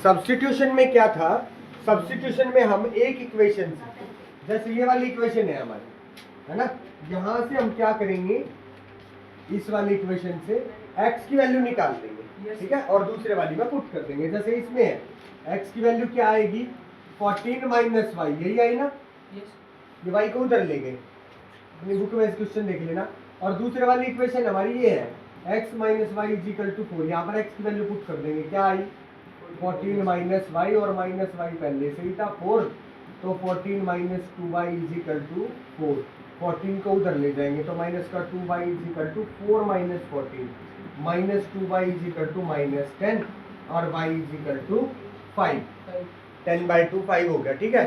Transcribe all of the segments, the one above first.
Substitution में क्या था, सब्स्टिट्यूशन में हम एक इक्वेशन से, जैसे ये वाली इक्वेशन है हमारी, है ना, यहाँ से हम क्या करेंगे, इस वाली इक्वेशन से x की वैल्यू निकाल देंगे, ठीक है, और दूसरे वाली में पुट कर देंगे। जैसे इसमें है x की वैल्यू क्या आएगी, 14 माइनस वाई, यही आई ना, ये y को उधर ले गए, अपनी बुक में क्वेश्चन देख लेना। और दूसरे वाली इक्वेशन हमारी ये है x minus y is equal to 4, यहाँ पर x की वैल्यू पुट कर देंगे, क्या आई 14 माइनस वाई, और माइनस वाई पहले से ही था 4, तो 14 minus 2y is equal to 4, 14 को उधर ले जाएंगे तो माइनस का 2y is equal to 4 minus 14, minus 2y is equal to minus 10, और y इज इक्वल टू 5, 10/2 5 हो गया, ठीक है।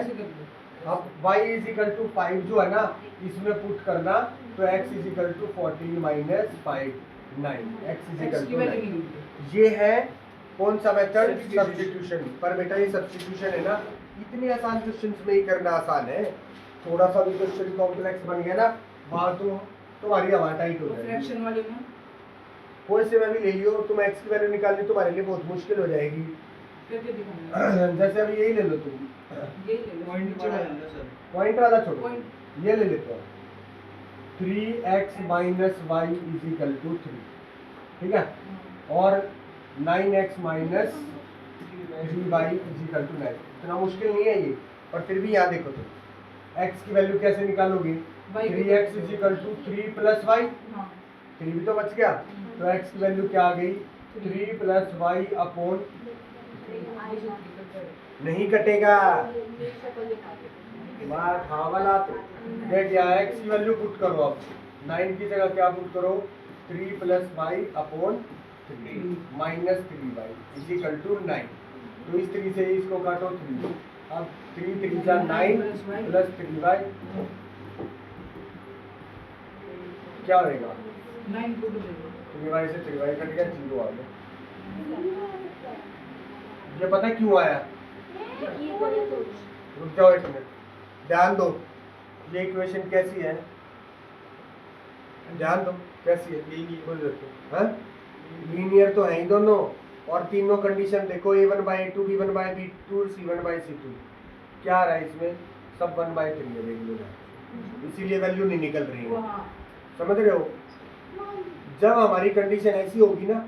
अब y इज इक्वल टू 5 जो है ना, इसमें पुट करना, तो x is equal to 14 minus 5 9, x is equal to 9। ये है कौन सा मेथड, सब्स्टिट्यूशन। पर बेटा ये सब्स्टिट्यूशन है ना, इतने आसान क्वेश्चंस में ही करना आसान है, थोड़ा सा भी क्वेश्चन कॉम्प्लेक्स बन गया ना, वहाँ तो तुम्हारी हवा टाइट हो जाएगी। फ्रैक्शन वाले में कोई से में भी ले लियो, तुम x की वैल्यू निकालनी तुम्हारे लिए बहुत मुश्किल हो जाएगी। कैसे दिखाना, जैसे अभी यही ले लो तुम, ये ले लो, पॉइंट वाला छोड़ो, Point। ये ले लेते हो, 3x minus y is equal to 3, ठीक है, और 9x minus 3y is equal to 9। इतना मुश्किल नहीं है ये, पर फिर भी यहाँ देखो तुम x की वैल्यू कैसे निकालोगे, 3x is equal to 3 plus y, हाँ 3 भी तो बच गया, तो x की वैल्यू क्या आ गई, 3 प्लस वाई अपॉन, नहीं कटेगा, मार खा वाला तो देख यहाँ x की वैल्यू पुट करो, अब 9 की जगह क्या पुट करो, 3 plus y upon 3 minus 3y is equal to 9, तो इस 3 से इसको काटो 3, अब 3 3 जा 9 प्लस 3y क्या होगा, 9 को दे दो, 3y से 3y कट गया, 0 आ गया। ये पता क्यों आया, रुक जाओ एक मिनट, ध्यान दो, ये इक्वेशन कैसी है, ध्यान दो कैसी है, बोल देते हैं, लीनियर तो है ही दोनों, और तीनों कंडीशन देखो, a1/a2 b1/b2 c1/c2, क्या आ रहा है इसमें, सब 1/3 है वैल्यू, इसीलिए वैल्यू नहीं निकल रही है, समझ रहे हो। जब हमारी कंडीशन ऐसी होगी ना,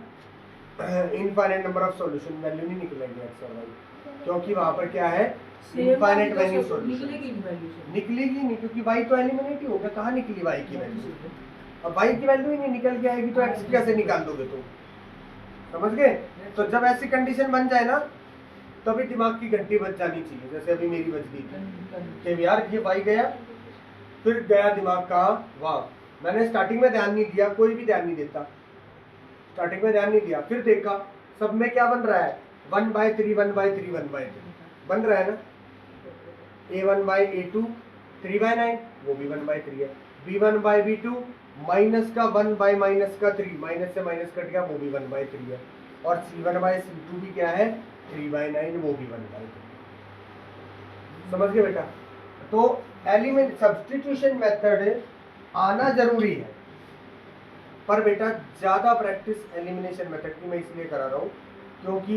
infinite number of solution, value नहीं निकलेगी एक्स और वाई, क्योंकि वहां पर क्या है, इनफाइनाइट वैल्यू सॉल्यूशन निकलेगी नहीं, क्योंकि वाई तो एलिमिनेट ही होगा, कहाँ निकली वाई की वैल्यू, अब वाई की वैल्यू ही नहीं निकल के आएगी तो एक्स कैसे निकाल दोगे तुम, समझ गए। तो जब ऐसी कंडीशन बन जाए ना, तभी दिमाग की घंटी बज जानी चाहिए, जैसे अभी मेरी बज गई थी कि यार ये वाई गया, फिर गया दिमाग का, वाह मैंने स्टार्टिंग में ध्यान नहीं दिया, कोई भी ध्यान नहीं देता, स्टार्टिंग में ध्यान नहीं दिया, फिर देखा सब में क्या बन रहा है, 1/3 1/3 1/3 बन रहा है ना, a1/a2 3/9 वो भी 1/3 है, b1/b2 माइनस का 1 माइनस का 3, माइनस से माइनस कट गया, वो भी 1/3 है, और c1/c2 भी क्या है 3/9, वो भी 1/3, समझ गए बेटा। तो एलिमेंट सब्स्टिट्यूशन मेथड आना जरूरी है, पर बेटा ज्यादा प्रैक्टिस एलिमिनेशन मेथड की मैं इसलिए करा रहा हूँ, क्योंकि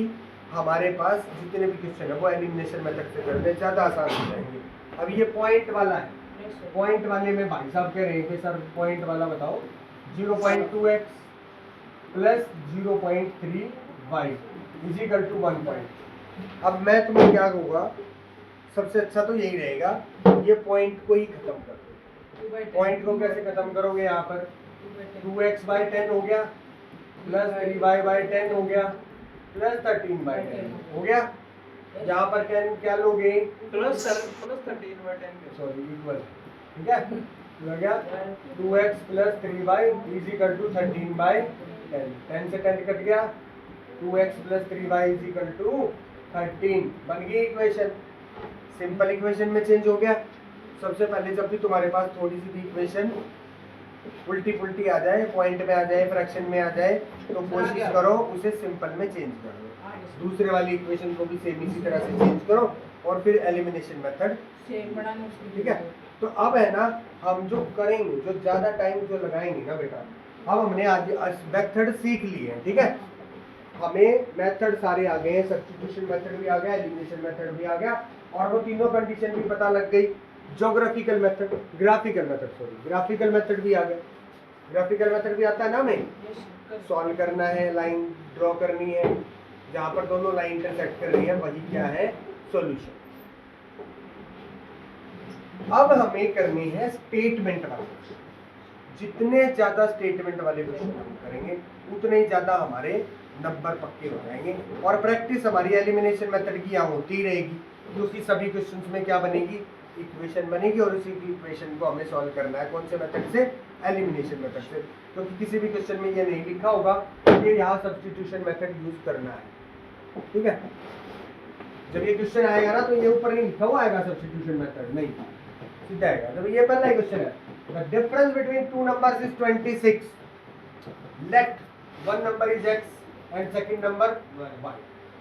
हमारे पास जितने भी क्वेश्चन है वो एलिमिनेशन मेथड से करने ज्यादा आसान हो जाएंगे। अब ये पॉइंट वाला है, पॉइंट वाले में भाई साहब कह रहे हैं कि सर पॉइंट वाला बताओ, 0.2x plus 0.3y is equal to 1 point. अब मैं तुम्हें क्या कहूँगा, सबसे अच्छा तो यही रहेगा, ये पॉइंट को ही खत्म कर दो। पॉइंट को कैसे खत्म करोगे, यहाँ पर 2x/10 हो गया, प्लस 3y/10 हो गया, प्लस 13/10 हो गया, यहाँ पर 10 क्या लोगे, प्लस 13/10 सॉरी इक्वल, ठीक है, हो गया 2x plus 3y is equal to 13/10, 10 से 10 कट गया, 2x plus 3y is equal to 13, बन गई इक्वेशन। सिंपल इक्वेशन में चेंज हो गया। सबसे पहले जब भी तुम्हारे पास थोड़ी सी भी इक्वेशन उल्टी पुल्टी आ जाए, पॉइंट में आ जाए, फ्रैक्शन में आ जाए, तो कोशिश करो उसे सिंपल में चेंज कर दो, दूसरे वाली इक्वेशन को भी सेम इसी तरह से चेंज करो, और फिर एलिमिनेशन मेथड, ठीक है। तो अब है ना, हम जो करेंगे, जो ज्यादा टाइम जो लगाएंगे ना बेटा, अब हमने आज मेथड सीख ली है, ठीक है, हमें मेथड सारे आ गए हैं, सब्स्टिट्यूशन मेथड भी आ गया, एलिमिनेशन मेथड भी आ गया, और वो तीनों कंडीशन भी पता लग गई। ग्राफिकल मेथड भी आ गया। ग्राफिकल मेथड भी आता है ना हमें, सॉल्व करना है, लाइन ड्रॉ करनी है, जहां पर दोनों लाइन इंटरसेक्ट कर रही है वही क्या है, सॉल्यूशन। अब हमें करनी है स्टेटमेंट वाले क्वेश्चन। जितने ज्यादा स्टेटमेंट वाले क्वेश्चन हम करेंगे उतने ही ज्यादा हमारे नंबर पक्के हो जाएंगे, और प्रैक्टिस हमारी एलिमिनेशन मेथड की यहाँ होती ही रहेगी, क्योंकि सभी क्वेश्चंस में क्या बनेगी, इक्वेशन बनेगी, और उसी की इक्वेशन को हमें सॉल्व करना है कौन से मेथड से, एलिमिनेशन मेथड से। क्योंकि किसी भी क्वेश्चन में ये नहीं लिखा होगा कि यहाँ सब्स्टिट्यूशन मेथड यूज करना है, ठीक है। जब ये क्वेश्चन आएगा ना तो ये ऊपर नहीं लिखा हुआ आएगा सब्स्टिट्यूशन मेथड, नहीं, सीधा आएगा। जब ये पहला ही क्वेश्चन है, the difference between two numbers is 26, let one number is x and second number y।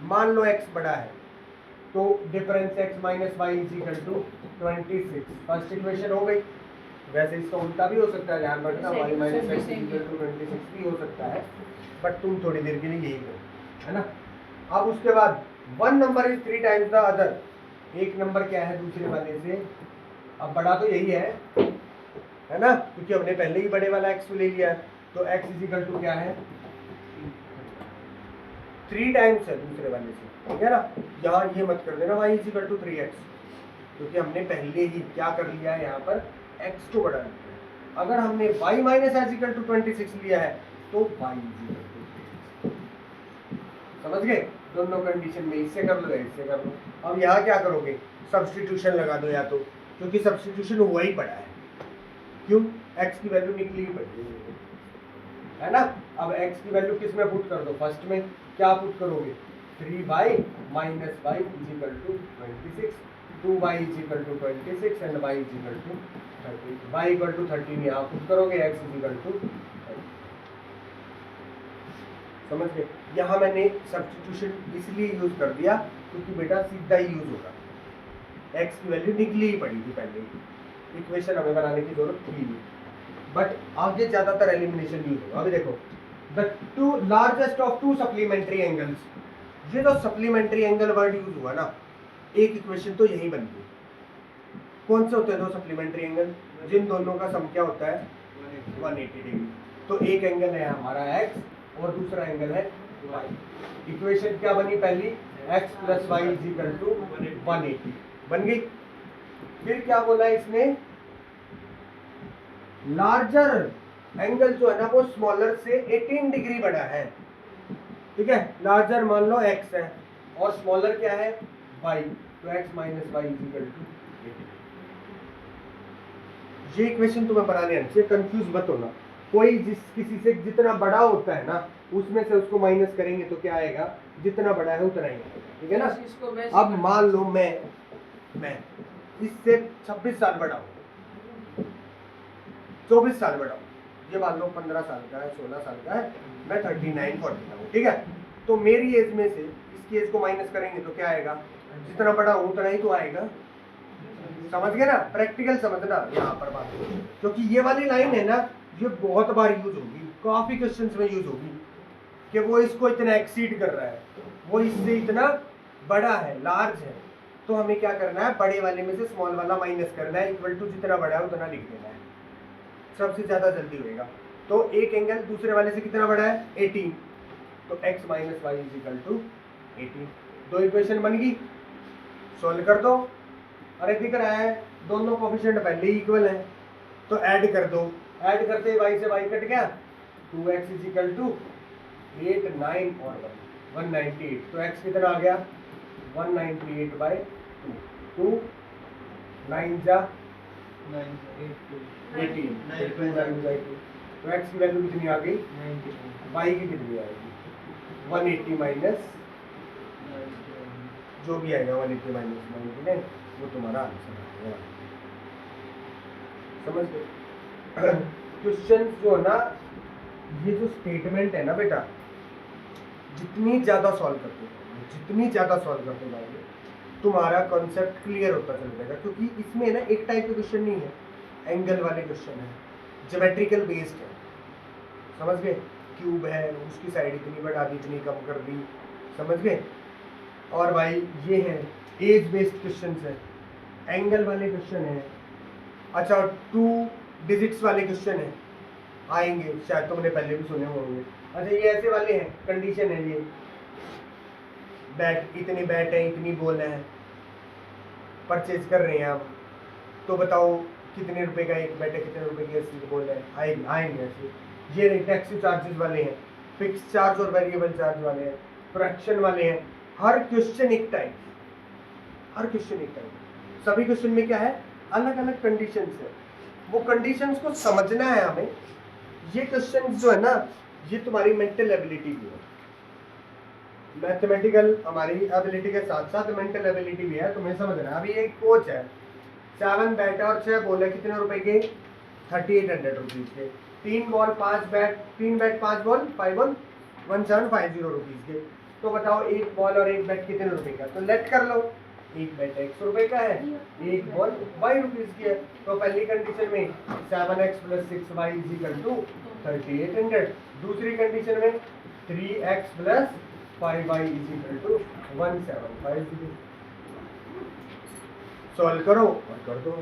मान लो x बड़ा है तो difference x minus y is equal to 26, first equation हो गई। वैसे इसका उल्टा भी हो सकता है, ध्यान रखना, y minus x equal to 26 भी हो सकता है, बट तुम थोड़ी देर के लिए यही करो, है ना। अब उसके बाद one number is 3 times the other, एक नंबर क्या है दूसरे वाले से, अब बड़ा तो यही है ना, क्योंकि हमने पहले ही बड़े वाला x ले लिया है, तो x इज इक्वल टू क्या है, 3 टाइम्स है दूसरे वाले से, ठीक है ना। यहाँ ये मत कर देना y is equal to 3x, क्योंकि हमने पहले ही क्या कर लिया है, यहाँ पर x को बढ़ा दिया। अगर हमने y minus H equal to 26 लिया है तो y इज इक्वल टू, समझ गए, दोनों कंडीशन में इससे कर लो या इससे कर लो। अब यहाँ क्या करोगे, सब्स्टिट्यूशन लगा दो या तो, क्योंकि सब्स्टिट्यूशन हुआ ही पड़ा है, क्यों, x की वैल्यू निकली ही पड़ी है ना। अब x की वैल्यू किस में पुट कर दो, फर्स्ट में क्या पुट करोगे, 3y minus y is equal to 26, 2y is equal to 26 and y is equal to 13, y equal to 13 यहाँ पुट करोगे, x इज इक्वल टू 30। समझ गए, यहाँ मैंने सब्स्टिट्यूशन इसलिए यूज कर दिया क्योंकि बेटा सीधा ही यूज होगा, x की वैल्यू निकली ही पड़ी थी पहले ही, इक्वेशन हमें बनाने की जरूरत थी नहीं, बट आगे ज्यादातर एलिमिनेशन यूज होगा। अभी देखो, the two largest of to supplementary angles, ये जो सप्लीमेंट्री एंगल वर्ड यूज हुआ ना, एक इक्वेशन तो यही बन गई। कौन से होते हैं दो सप्लीमेंट्री एंगल, जिन दोनों का सम क्या होता है 180 डिग्री। तो एक एंगल है हमारा x और दूसरा एंगल है y। इक्वेशन क्या बनी पहली, x plus y is equal to 180 बन गई। फिर क्या बोला इसने, लार्जर एंगल जो है ना वो स्मॉलर से 18 डिग्री बड़ा है, ठीक है। लार्जर मान लो x है और स्मॉलर क्या है y, तो x minus y is equal to 18। ये इक्वेशन तुम्हें बनाने आनी चाहिए, कंफ्यूज मत होना। कोई किसी से जितना बड़ा होता है ना उसमें से उसको माइनस करेंगे तो क्या आएगा, जितना बड़ा है उतना ही आएगा, ठीक है ना। अब मान लो मैं इससे 26 साल बड़ा हूँ, 24 साल बड़ा हूँ, ये मान लो 15 साल का है, 16 साल का है, मैं 39 40 हूँ, ठीक है। तो मेरी एज में से इसकी एज को माइनस करेंगे तो क्या आएगा, जितना बड़ा हूँ उतना ही तो आएगा। समझ गए ना, प्रैक्टिकल समझना यहाँ पर बात, क्योंकि ये वाली लाइन है ना ये बहुत बार यूज होगी, काफी क्वेश्चंस में यूज होगी कि वो इसको इतना एक्सीड कर रहा है, वो इससे इतना बड़ा है, लार्ज है, तो हमें क्या करना है, बड़े वाले में से स्मॉल वाला माइनस करना है, इक्वल टू जितना बड़ा है उतना लिख देना है, सबसे ज्यादा जल्दी होएगा। तो एक एंगल दूसरे वाले से कितना बड़ा है 18, तो x minus y is equal to 18। दो इक्वेशन बन गई, सोल्व कर दो। अरे दिख रहा है दोनों कोफिशिएंट पहले ही इक्वल है, तो ऐड कर दो, ऐड करते ही y से y कट गया, 2x इज इक्वल टू 8 9 और 198, तो x कितना आ गया 198 बाई 2, 2 9 जा 18, तो x की वैल्यू कितनी आ गई, y की कितनी आएगी 180 माइनस जो भी आएगा 180 माइनस 99, वो तुम्हारा आंसर आएगा। समझ गए। क्वेश्चन जो है ना, ये जो स्टेटमेंट है ना बेटा, जितनी ज्यादा सॉल्व करते जाओगे, जितनी ज्यादा सॉल्व करते जाओगे तुम्हारा कॉन्सेप्ट क्लियर होता चल जाएगा, क्योंकि इसमें ना एक टाइप के क्वेश्चन नहीं है, एंगल वाले क्वेश्चन है, ज्योमेट्रिकल बेस्ड है। समझ गए, क्यूब है, उसकी साइड इतनी बढ़ा दी, इतनी कम कर दी, समझ गए। और भाई ये है एज बेस्ड क्वेश्चन है, एंगल वाले क्वेश्चन है, अच्छा 2 डिजिट्स वाले क्वेश्चन है, आएंगे शायद तुमने पहले भी सुने होंगे। अच्छा ये ऐसे वाले हैं, कंडीशन है ये, बैट इतनी बैट है, इतनी बॉल है, परचेज कर रहे हैं आप, तो बताओ कितने रुपए का एक बैट है, कितने रुपए की ऐसी बॉल है, आएंगे ऐसे। ये नहीं, टैक्सी चार्जेस वाले हैं, फिक्स चार्ज और वेरिएबल चार्ज वाले हैं, फ्रैक्शन वाले हैं। हर क्वेश्चन एक टाइप, हर क्वेश्चन एक टाइप। सभी क्वेश्चन में क्या है, अलग अलग कंडीशंस है, वो कंडीशंस को समझना है हमें। ये क्वेश्चन जो है ना, ये तुम्हारी मेंटल एबिलिटी भी है, मैथमेटिकल हमारी एबिलिटी के साथ साथ मेंटल एबिलिटी भी है, तुम्हें समझना है। अभी एक कोच है, 7 बैट और 6 बॉल है, कितने रुपए के, 3800 रुपीज के। 3 ball 5 bat, 3 bat 5 ball 51750 rupees के। तो बताओ एक बॉल और एक बैट कितने रुपए का, तो लेट कर लो, एक बैट 100 रुपए का है, एक बॉल 22 रुपीज की है। तो पहली कंडीशन में 7x + 6y = 3800, दूसरी कंडीशन में 3x + 5y = 1750। सॉल्व करो और कर दो।